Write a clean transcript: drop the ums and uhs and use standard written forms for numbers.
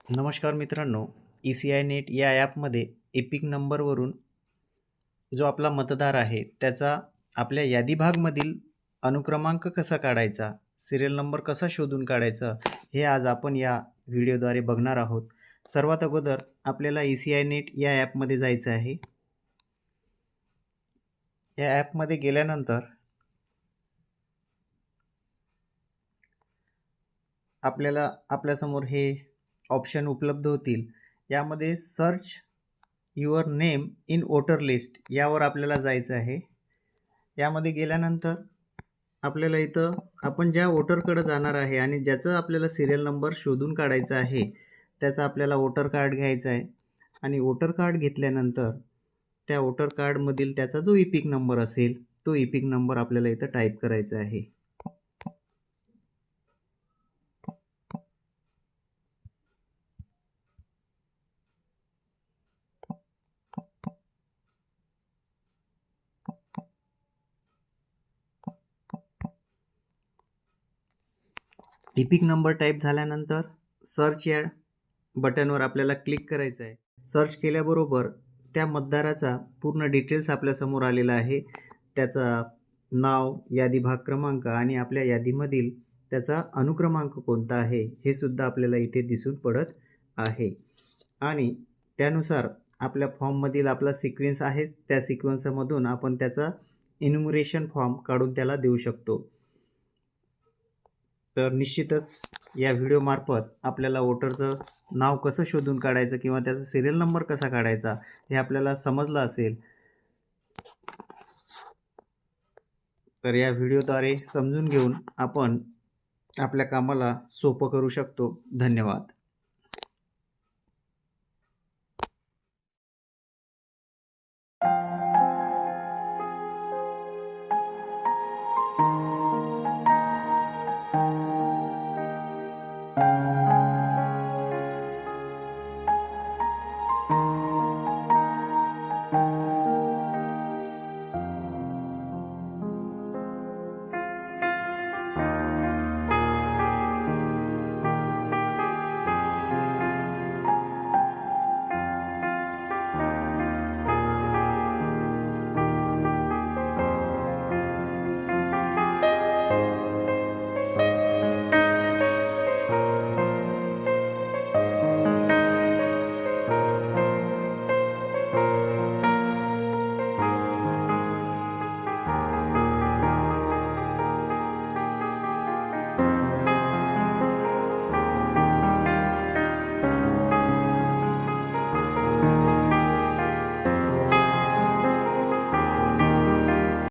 नमस्कार मित्रांनो, ECI net या ॲपमध्ये एपिक नंबरवरून जो आपला मतदार आहे, त्याचा आपल्या यादी भागमधील अनुक्रमांक कसा काढायचा, सीरियल नंबर कसा शोधून काढायचा, हे आज आपण या व्हिडिओद्वारे बघणार आहोत. सर्वात अगोदर आपल्याला ECI नेट या ॲपमध्ये जायचं आहे. या ॲपमध्ये गेल्यानंतर आपल्याला आपल्यासमोर हे ऑप्शन उपलब्ध होतील. यामध्ये search your name in voter list यावर आपल्याला जायचं आहे. यामध्ये गेल्यानंतर आपल्याला इथं आपण ज्या वोटरकडे जाणार आहे आणि ज्याचा आपल्याला सिरियल नंबर शोधून काढायचा आहे, त्याचा आपल्याला वोटर कार्ड घ्यायचा आहे आणि वोटर कार्ड घेतल्यानंतर त्या वोटर कार्डमधील त्याचा जो इपिक नंबर असेल, तो इपिक नंबर आपल्याला इथं टाईप करायचा आहे. इपिक नंबर टाईप झाल्यानंतर सर्च या बटनवर आपल्याला क्लिक करायचं आहे. सर्च केल्याबरोबर त्या मतदाराचा पूर्ण डिटेल्स आपल्यासमोर आलेला आहे. त्याचा नाव, यादी भाग क्रमांक आणि आपल्या यादीमधील त्याचा अनुक्रमांक कोणता आहे हे सुद्धा आपल्याला इथे दिसून पडत आहे. आणि त्यानुसार आपल्या फॉर्ममधील आपला सिक्वेन्स आहे, त्या सिक्वेन्समधून आपण त्याचा इन्युमरेशन फॉर्म काढून त्याला देऊ शकतो. तर निश्चितच या व्हिडिओमार्फत आपल्याला वोटरचं नाव कसं शोधून काढायचं किंवा त्याचा सिरियल नंबर कसा काढायचा हे आपल्याला समजलं असेल. तर या व्हिडिओद्वारे समजून घेऊन आपण आपल्या कामाला सोपं करू शकतो. धन्यवाद.